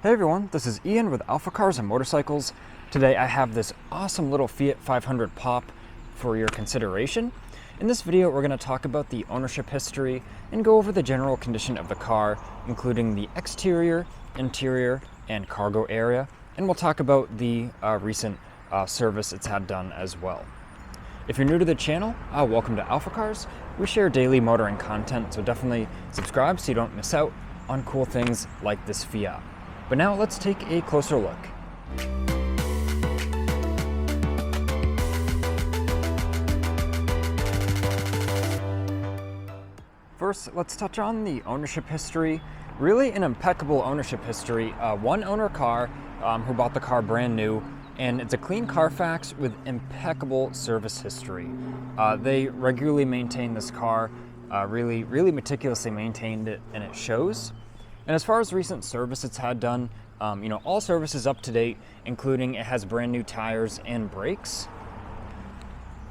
Hey everyone, this is Ian with AlphaCars and Motorcycles. Today I have this awesome little Fiat 500 Pop for your consideration. In this video we're going to talk about the ownership history and go over the general condition of the car, including the exterior, interior, and cargo area. And we'll talk about the recent service it's had done as well. If you're new to the channel, welcome to AlphaCars. We share daily motoring content, so definitely subscribe so you don't miss out on cool things like this Fiat. But now let's take a closer look. First, let's touch on the ownership history. Really an impeccable ownership history. One owner car who bought the car brand new, and it's a clean Carfax with impeccable service history. They regularly maintain this car, really meticulously maintained it, and it shows. And as far as recent service it's had done, all service is up to date, including it has brand new tires and brakes.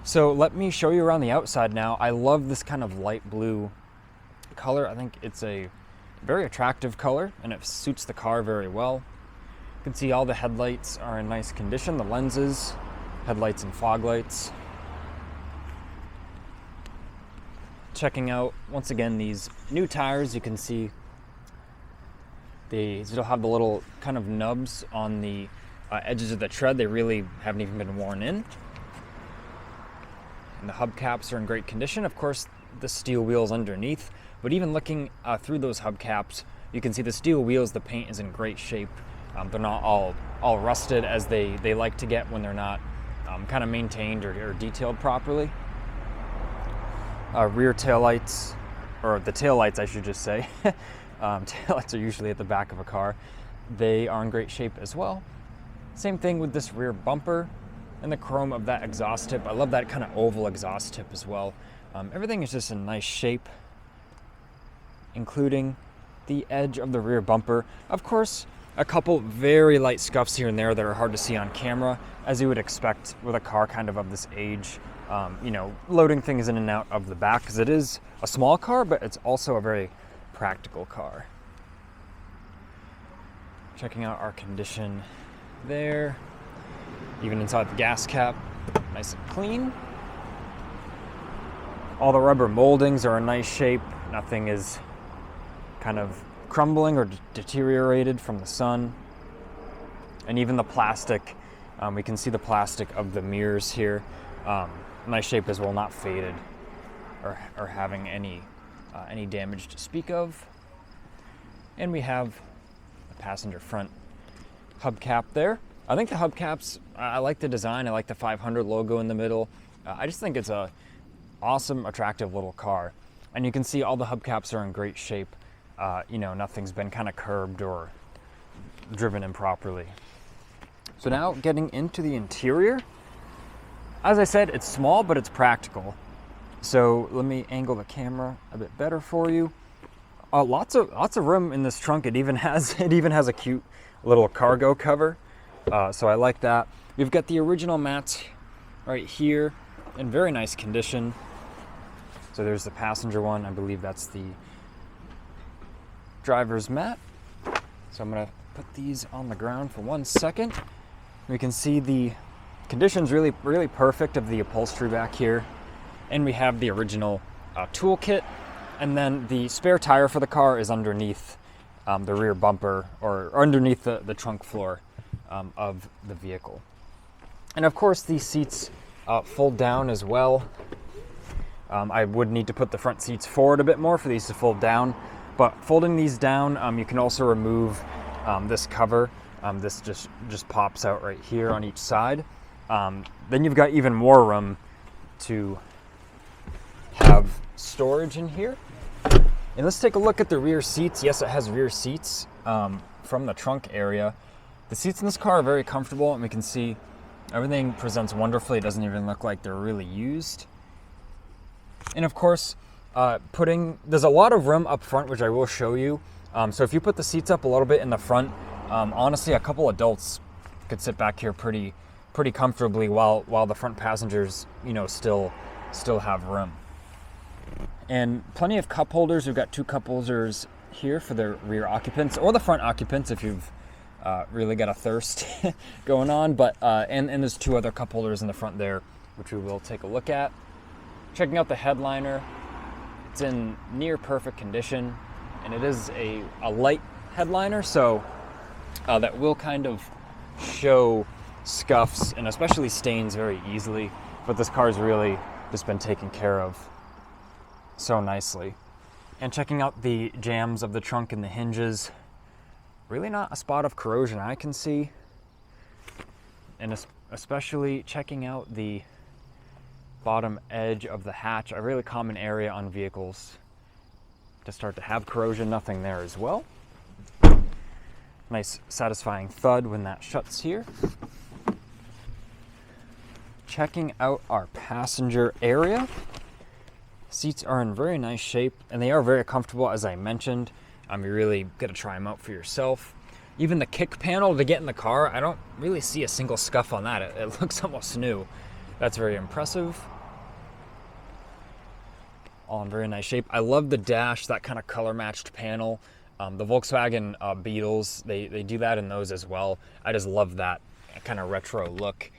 So let me show you around the outside now. I love this kind of light blue color. I think it's a very attractive color and it suits the car very well. You can see all the headlights are in nice condition, the lenses, headlights and fog lights. Checking out, once again, these new tires, you can see they still have the little kind of nubs on the edges of the tread. They really haven't even been worn in. And the hubcaps are in great condition. Of course, the steel wheels underneath, but even looking through those hubcaps, you can see the steel wheels, the paint is in great shape. They're not all rusted as they like to get when they're not kind of maintained or detailed properly. Rear taillights, or the taillights I should just say, taillights are usually at the back of a car. They are in great shape as well. Same thing with this rear bumper and the chrome of that exhaust tip. I love that kind of oval exhaust tip as well. Everything is just in nice shape, including the edge of the rear bumper. Of course, a couple very light scuffs here and there that are hard to see on camera, as you would expect with a car kind of this age. Loading things in and out of the back, because it is a small car, but it's also a very practical car. Checking out our condition there. Even inside the gas cap, nice and clean. All the rubber moldings are in nice shape. Nothing is kind of crumbling or deteriorated from the sun. And even the plastic, we can see the plastic of the mirrors here. Nice shape as well, not faded or having any damage to speak of. And we have the passenger front hubcap there. I think the hubcaps, I like the design. I like the 500 logo in the middle. I just think it's a awesome, attractive little car. And you can see all the hubcaps are in great shape. Nothing's been kind of curbed or driven improperly. So now getting into the interior. As I said, it's small, but it's practical. So let me angle the camera a bit better for you. Lots of room in this trunk. It even has a cute little cargo cover. So I like that. We've got the original mats right here in very nice condition. So there's the passenger one. I believe that's the driver's mat. So I'm gonna put these on the ground for 1 second. We can see the condition's really perfect of the upholstery back here. And we have the original toolkit. And then the spare tire for the car is underneath the rear bumper or underneath the trunk floor of the vehicle. And of course, these seats fold down as well. I would need to put the front seats forward a bit more for these to fold down. But folding these down, you can also remove this cover. This just pops out right here on each side. Then you've got even more room to have storage in here. And let's take a look at the rear seats. Yes, it has rear seats from the trunk area. The seats in this car are very comfortable, and we can see everything presents wonderfully. It doesn't even look like they're really used. And of course, there's a lot of room up front, which I will show you. So if you put the seats up a little bit in the front, honestly, a couple adults could sit back here pretty comfortably while the front passengers, still have room. And plenty of cup holders. We've got 2 cup holders here for the rear occupants or the front occupants if you've really got a thirst going on. But and there's 2 other cup holders in the front there, which we will take a look at. Checking out the headliner, it's in near perfect condition, and it is a light headliner, so that will kind of show scuffs and especially stains very easily. But this car's really just been taken care of so nicely. And checking out the jambs of the trunk and the hinges, really not a spot of corrosion I can see. And especially checking out the bottom edge of the hatch, a really common area on vehicles to start to have corrosion, nothing there as well. Nice satisfying thud when that shuts here. Checking out our passenger area. Seats are in very nice shape and they are very comfortable, as I mentioned. You really got to try them out for yourself. Even the kick panel to get in the car, I don't really see a single scuff on that. It looks almost new. That's very impressive. All in very nice shape. I love the dash, that kind of color matched panel. The Volkswagen Beetles, they do that in those as well. I just love that kind of retro look.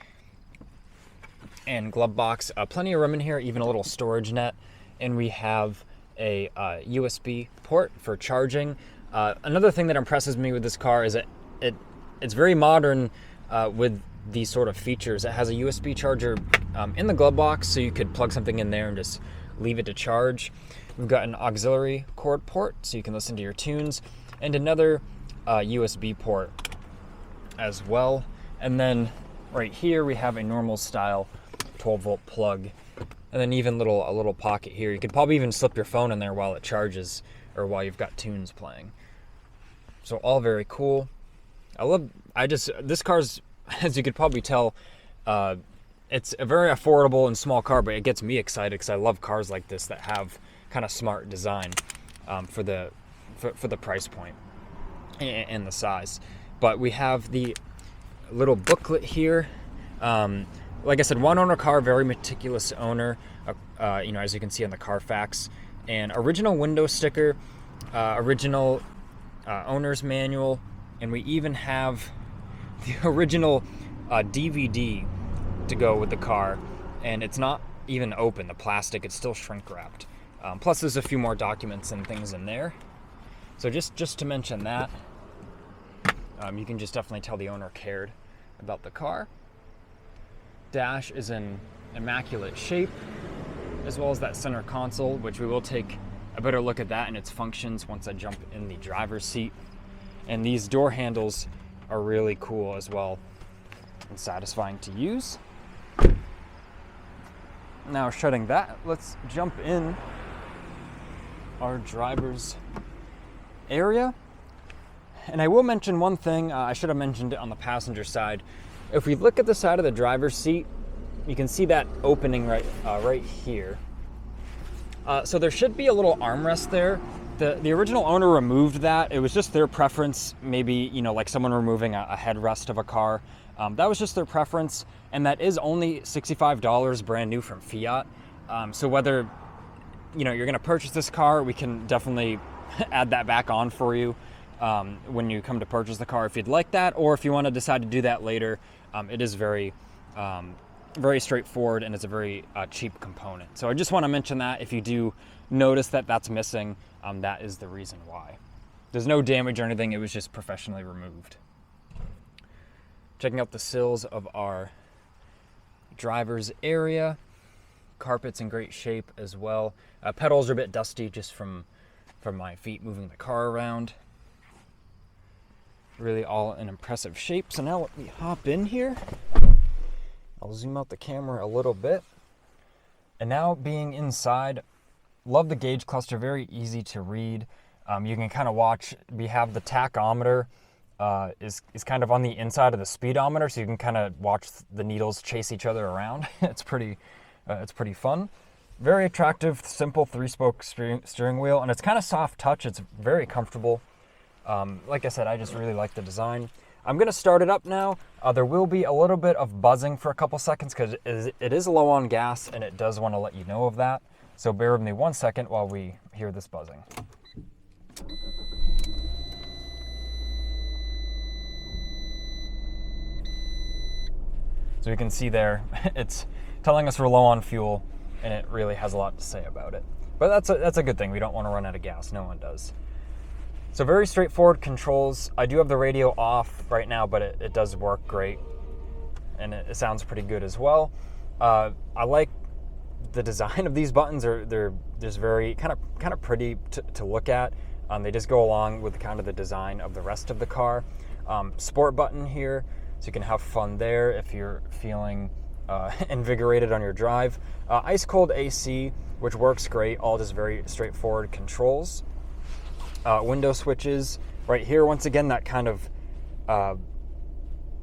And glove box, plenty of room in here, even a little storage net. And we have a USB port for charging. Another thing that impresses me with this car is that it's very modern with these sort of features. It has a USB charger in the glove box, so you could plug something in there and just leave it to charge. We've got an auxiliary cord port, so you can listen to your tunes, and another USB port as well. And then right here we have a normal style 12-volt plug, and then even a little pocket here. You could probably even slip your phone in there while it charges or while you've got tunes playing. So all very cool. This car's, as you could probably tell, it's a very affordable and small car, but it gets me excited because I love cars like this that have kind of smart design for the price point and the size. But we have the little booklet here. Like I said, one owner car, very meticulous owner, as you can see on the Carfax, and original window sticker, original owner's manual, and we even have the original DVD to go with the car, and it's not even open, the plastic, it's still shrink wrapped. Plus there's a few more documents and things in there. So just to mention that, you can just definitely tell the owner cared about the car. Dash is in immaculate shape, as well as that center console, which we will take a better look at that and its functions once I jump in the driver's seat. And these door handles are really cool as well and satisfying to use. Now shutting that, let's jump in our driver's area. And I will mention one thing, I should have mentioned it on the passenger side. If we look at the side of the driver's seat, you can see that opening right here. So there should be a little armrest there. The original owner removed that. It was just their preference, maybe, like someone removing a headrest of a car. That was just their preference, and that is only $65 brand new from Fiat. So whether you're going to purchase this car, we can definitely add that back on for you when you come to purchase the car if you'd like that, or if you want to decide to do that later. It is very straightforward, and it's a very cheap component. So I just want to mention that if you do notice that that's missing, that is the reason why. There's no damage or anything, it was just professionally removed. Checking out the sills of our driver's area. Carpet's in great shape as well. Pedals are a bit dusty just from my feet moving the car around. Really all in impressive shape. So now let me hop in here. I'll zoom out the camera a little bit. And now being inside, love the gauge cluster, very easy to read. You can kind of watch, we have the tachometer is kind of on the inside of the speedometer, so you can kind of watch the needles chase each other around. It's pretty fun. Very attractive, simple 3-spoke steering wheel, and it's kind of soft touch. It's very comfortable. Like I said, I just really like the design. I'm going to start it up now. There will be a little bit of buzzing for a couple seconds because it is low on gas, and it does want to let you know of that. So bear with me 1 second while we hear this buzzing. So you can see there, it's telling us we're low on fuel, and it really has a lot to say about it. But that's a good thing. We don't want to run out of gas. No one does. So very straightforward controls. I do have the radio off right now, but it does work great, and it sounds pretty good as well. I like the design of these buttons. They're just very kind of pretty to look at. They just go along with kind of the design of the rest of the car. Sport button here, so you can have fun there if you're feeling invigorated on your drive. Ice cold AC, which works great. All just very straightforward controls. Window switches right here. Once again, that kind of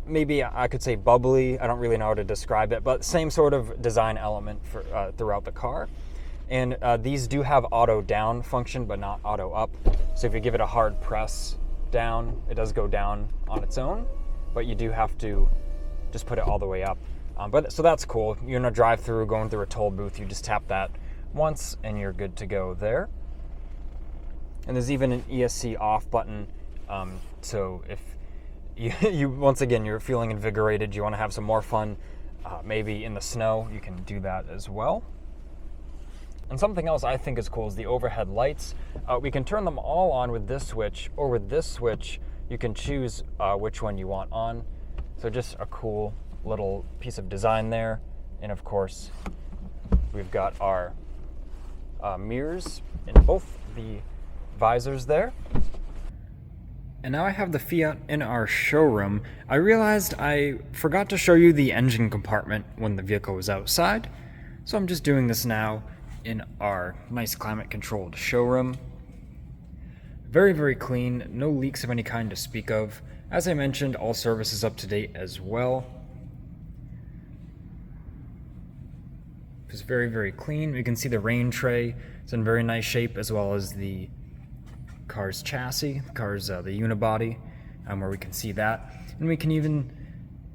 maybe I could say bubbly. I don't really know how to describe it, but same sort of design element for throughout the car. And these do have auto down function, but not auto up. So if you give it a hard press down, it does go down on its own, but you do have to just put it all the way up. So that's cool. You're in a drive-through, going through a toll booth, you just tap that once and you're good to go there. And there's even an ESC off button. So if you once again, you're feeling invigorated, you want to have some more fun, maybe in the snow, you can do that as well. And something else I think is cool is the overhead lights. We can turn them all on with this switch, or with this switch, you can choose which one you want on. So just a cool little piece of design there. And of course, we've got our mirrors in both the visors there. And now I have the Fiat in our showroom. I realized I forgot to show you the engine compartment when the vehicle was outside. So I'm just doing this now in our nice climate controlled showroom. Very, very clean, no leaks of any kind to speak of. As I mentioned, all service is up to date as well. It's very, very clean. You can see the rain tray. It's in very nice shape, as well as the car's chassis, the car's the unibody, where we can see that. And we can even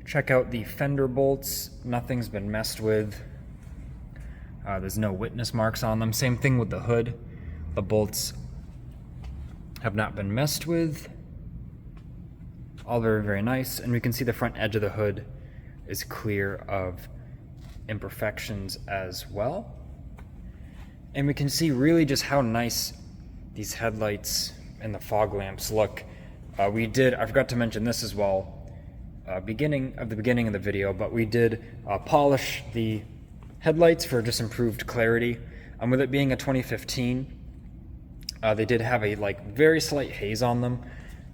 check out the fender bolts. Nothing's been messed with. There's no witness marks on them. Same thing with the hood. The bolts have not been messed with. All very, very nice. And we can see the front edge of the hood is clear of imperfections as well. And we can see really just how nice these headlights and the fog lamps look. I forgot to mention this as well, beginning of the video, but we did polish the headlights for just improved clarity. With it being a 2015, they did have a very slight haze on them,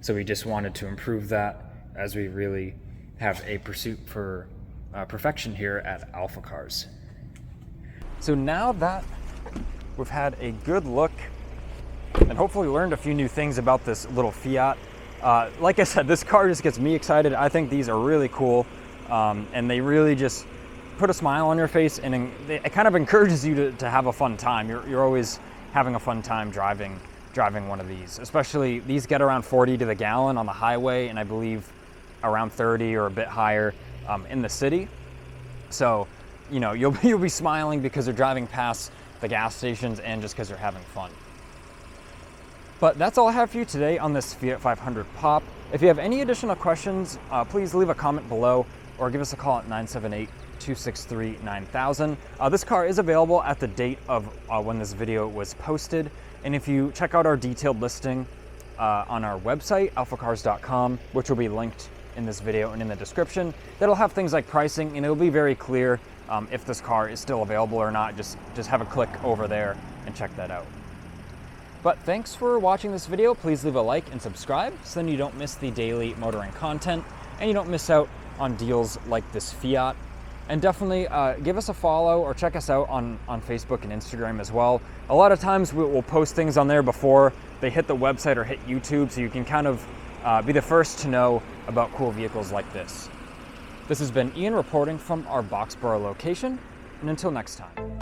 so we just wanted to improve that, as we really have a pursuit for perfection here at AlphaCars. So now that we've had a good look and hopefully learned a few new things about this little Fiat, like I said, this car just gets me excited. I think these are really cool, and they really just put a smile on your face, and it kind of encourages you to have a fun time. You're always having a fun time driving one of these. Especially these get around 40 to the gallon on the highway, and I believe around 30 or a bit higher in the city. So, you'll be smiling because you're driving past the gas stations and just because you're having fun. But that's all I have for you today on this Fiat 500 Pop. If you have any additional questions, please leave a comment below or give us a call at 978-263-9000. This car is available at the date of when this video was posted. And if you check out our detailed listing on our website, alphacars.com, which will be linked in this video and in the description, that'll have things like pricing, and it'll be very clear if this car is still available or not. Just have a click over there and check that out. But thanks for watching this video. Please leave a like and subscribe so then you don't miss the daily motoring content and you don't miss out on deals like this Fiat. And definitely give us a follow or check us out on Facebook and Instagram as well. A lot of times we'll post things on there before they hit the website or hit YouTube, so you can kind of be the first to know about cool vehicles like this. This has been Ian reporting from our Boxborough location, and until next time.